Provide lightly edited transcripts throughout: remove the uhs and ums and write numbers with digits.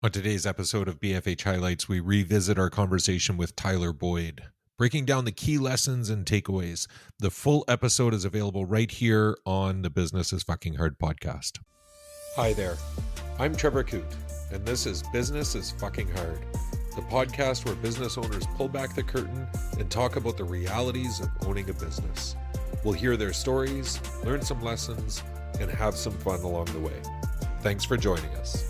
On today's episode of BFH Highlights, we revisit our conversation with Tyler Boyd, breaking down the key lessons and takeaways. The full episode is available right here on the Business is Fucking Hard podcast. Hi there, I'm Trevor Koot, and this is Business is Fucking Hard, the podcast where business owners pull back the curtain and talk about the realities of owning a business. We'll hear their stories, learn some lessons, and have some fun along the way. Thanks for joining us.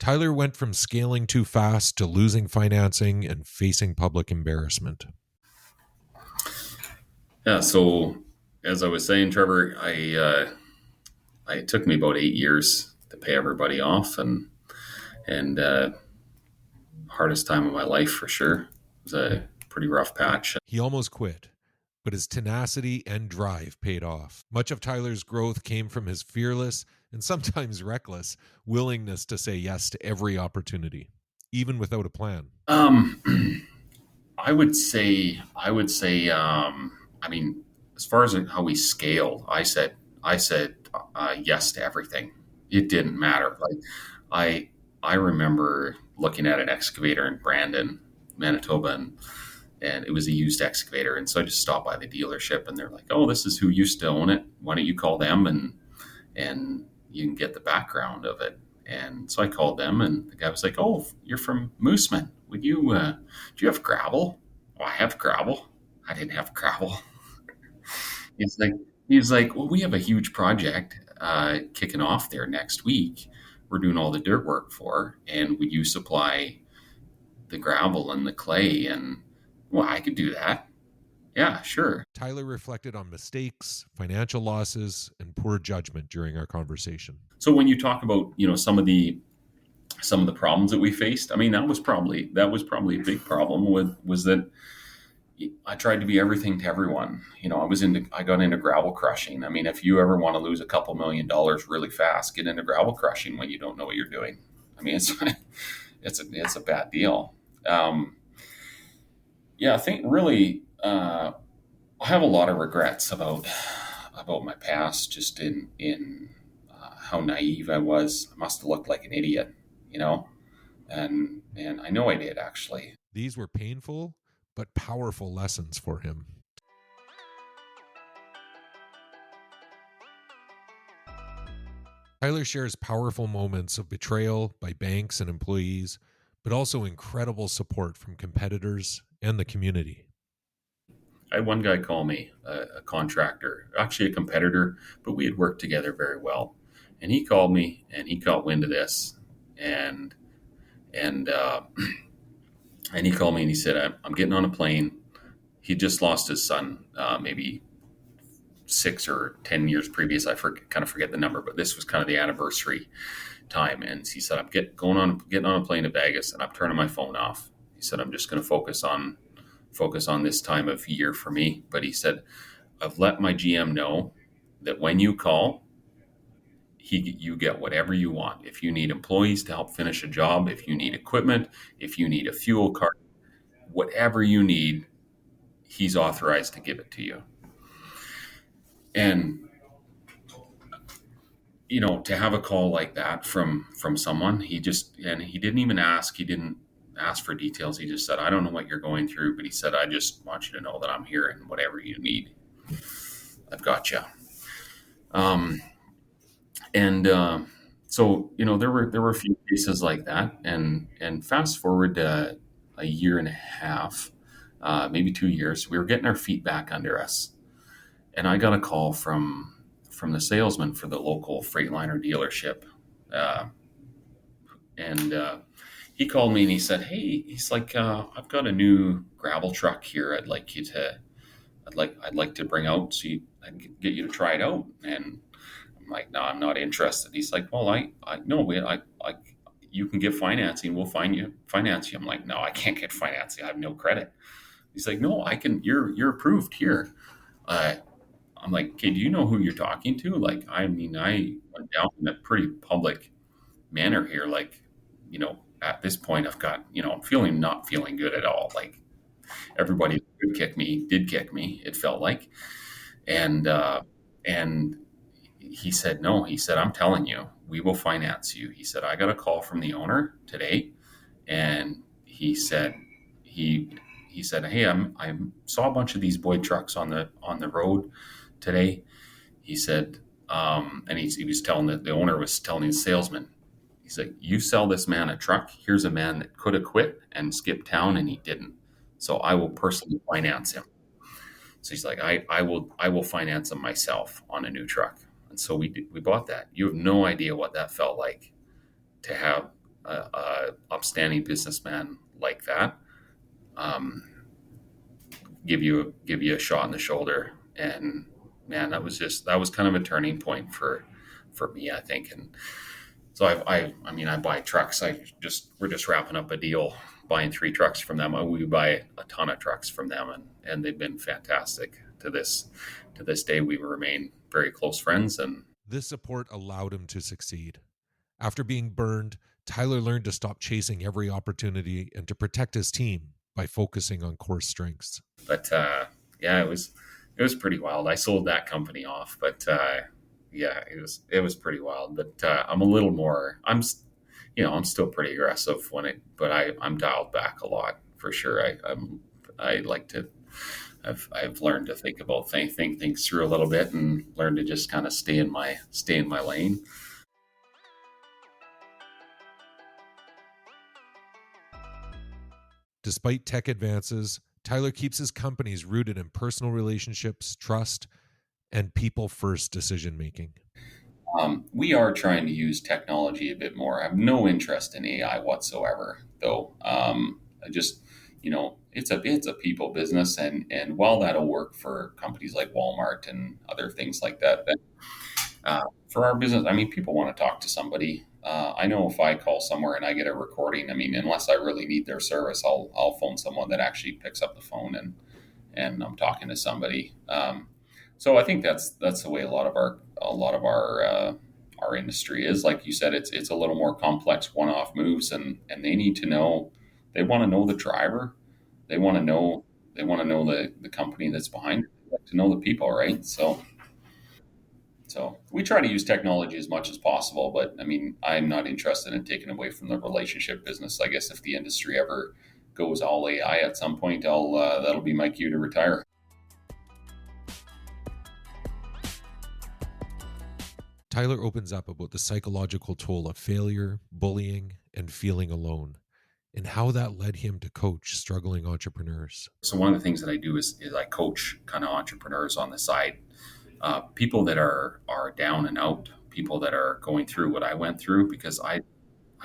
Tyler went from scaling too fast to losing financing and facing public embarrassment. Yeah, so as I was saying, Trevor, it took me about 8 years to pay everybody off, and hardest time of my life for sure. It was a pretty rough patch. He almost quit, but his tenacity and drive paid off. Much of Tyler's growth came from his fearless and sometimes reckless willingness to say yes to every opportunity, even without a plan. I would say, as far as how we scaled, I said yes to everything. It didn't matter. Like I remember looking at an excavator in Brandon, Manitoba, and it was a used excavator. And so I just stopped by the dealership, and they're like, "Oh, this is who used to own it. Why don't you call them and you can get the background of it." And so I called them, and the guy was like, "Oh, you're from Mooseman. Do you have gravel?" "Oh, I have gravel." I didn't have gravel. He's like, "Well, we have a huge project kicking off there next week. We're doing all the dirt work for, and would you supply the gravel and the clay?" And well, I could do that. Yeah, sure. Tyler reflected on mistakes, financial losses, and poor judgment during our conversation. So when you talk about, some of the problems that we faced, I mean, that was probably a big problem was that I tried to be everything to everyone. I got into gravel crushing. I mean, if you ever want to lose a couple $1 million really fast, get into gravel crushing when you don't know what you're doing. I mean, it's a bad deal. I think really, I have a lot of regrets about my past, just in how naive I was. I must have looked like an idiot, and I know I did, actually. These were painful but powerful lessons for him. Tyler shares powerful moments of betrayal by banks and employees, but also incredible support from competitors and the community. I had one guy call me, a contractor, actually a competitor, but we had worked together very well. And he called me, and he caught wind of this, and he called me and he said, "I'm getting on a plane." He just lost his son, maybe 6 or 10 years previous. I kind of forget the number, but this was kind of the anniversary time. And he said, getting on a plane to Vegas, and I'm turning my phone off. He said, "I'm just going to focus on this time of year for me." But he said, "I've let my GM know that when you call, you get whatever you want. If you need employees to help finish a job, if you need equipment, if you need a fuel card, whatever you need, he's authorized to give it to you." And to have a call like that from someone, he didn't even ask. He didn't ask for details. He just said, "I don't know what you're going through," but he said, "I just want you to know that I'm here, and whatever you need, I've got you." So there were a few cases like that, and fast forward a year and a half, maybe 2 years, we were getting our feet back under us, and I got a call from the salesman for the local Freightliner dealership, and he called me and he said, "Hey," he's like, "I've got a new gravel truck here. I'd like to bring out, so I can get you to try it out." And I'm like, "No, I'm not interested." He's like, "Well, you can get financing. We'll finance you." I'm like, "No, I can't get financing. I have no credit." He's like, "No, I can. You're approved here." I'm like, "Okay, do you know who you're talking to?" Like, I mean, I went down in a pretty public manner here. Like, at this point, I've got, I'm not feeling good at all. Like, everybody did kick me, it felt like. And he said, "No," he said, "I'm telling you, we will finance you. He said, I got a call from the owner today, and he he said, hey, I saw a bunch of these Boyd trucks on the road today. He said, and he was telling the owner was telling the salesman, he's like, you sell this man a truck. Here's a man that could have quit and skipped town, and he didn't. So I will personally finance him. So he's like, I will finance him myself on a new truck. And so we bought that. You have no idea what that felt like to have a upstanding businessman like that um, give you a shot in the shoulder. And man, that was kind of a turning point for me, I think. And so I mean, I buy trucks. We're just wrapping up a deal, buying 3 trucks from them. We buy a ton of trucks from them, and they've been fantastic to this day. We remain very close friends, and This support allowed him to succeed. After being burned, Tyler learned to stop chasing every opportunity and to protect his team by focusing on core strengths. but yeah, it was pretty wild. I sold that company off, but yeah, it was pretty wild. But I'm a little more. I'm still pretty aggressive but I'm dialed back a lot for sure. I like to. I've learned to think about think things through a little bit and learn to just kind of stay in my lane. Despite tech advances, Tyler keeps his companies rooted in personal relationships, trust, and people first decision making. We are trying to use technology a bit more. I have no interest in AI whatsoever, though. I just, it's a people business, and while that'll work for companies like Walmart and other things like that, for our business, I mean, people want to talk to somebody. I know if I call somewhere and I get a recording, I mean, unless I really need their service, I'll phone someone that actually picks up the phone and I'm talking to somebody. So I think that's the way a lot of our industry is. Like you said, it's a little more complex one-off moves, and they need to know. They want to know the driver. They want to know. They want to know the company that's behind it. They like to know the people, right? So we try to use technology as much as possible, but I mean, I'm not interested in taking away from the relationship business. I guess if the industry ever goes all AI at some point, that'll be my cue to retire. Tyler opens up about the psychological toll of failure, bullying, and feeling alone, and how that led him to coach struggling entrepreneurs. So one of the things that I do is I coach kind of entrepreneurs on the side, people that are down and out, people that are going through what I went through, because I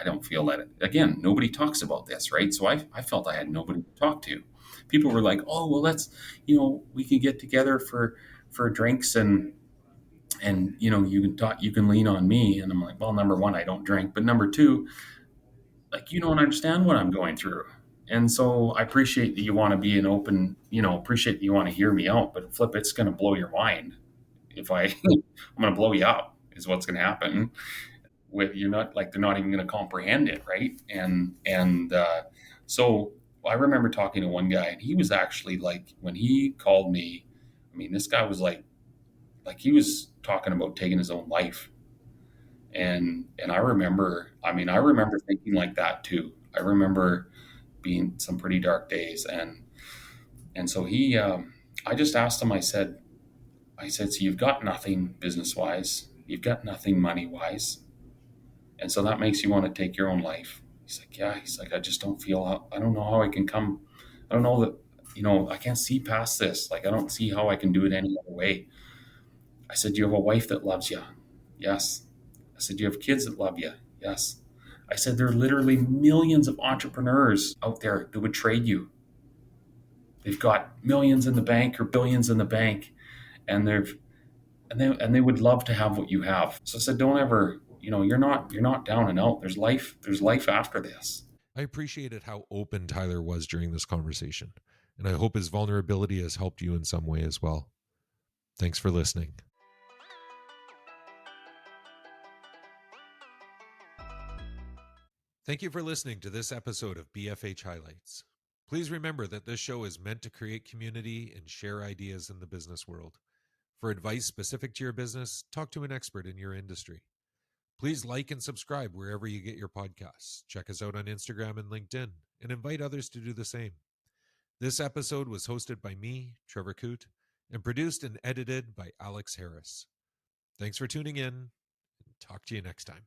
don't feel that, again, nobody talks about this, right? So I felt I had nobody to talk to. People were like, oh, well, we can get together for drinks, and you can talk, you can lean on me. And I'm like, well, number one, I don't drink, but number two, like, you don't understand what I'm going through. And so I appreciate that you want to be an open, appreciate that you want to hear me out, but flip, it's going to blow your mind if I'm going to blow you up is what's going to happen. With you're not like they're not even going to comprehend it, right? So I remember talking to one guy, and he was actually like, when he called me, I mean, this guy was like he was talking about taking his own life, and I remember thinking like that too. I remember being some pretty dark days, and so I just asked him. I said, so you've got nothing business wise, you've got nothing money wise, and so that makes you want to take your own life. He's like, yeah. He's like, I just don't feel I don't know how I can come. I don't know that, I can't see past this. Like, I don't see how I can do it any other way. I said, you have a wife that loves you? Yes. I said, you have kids that love you? Yes. I said, there are literally millions of entrepreneurs out there that would trade you. They've got millions in the bank or billions in the bank, and they would love to have what you have. So I said, don't ever, you're not down and out. There's life after this. I appreciated how open Tyler was during this conversation, and I hope his vulnerability has helped you in some way as well. Thanks for listening. Thank you for listening to this episode of BFH Highlights. Please remember that this show is meant to create community and share ideas in the business world. For advice specific to your business, talk to an expert in your industry. Please like and subscribe wherever you get your podcasts. Check us out on Instagram and LinkedIn, and invite others to do the same. This episode was hosted by me, Trevor Koot, and produced and edited by Alex Harris. Thanks for tuning in, and talk to you next time.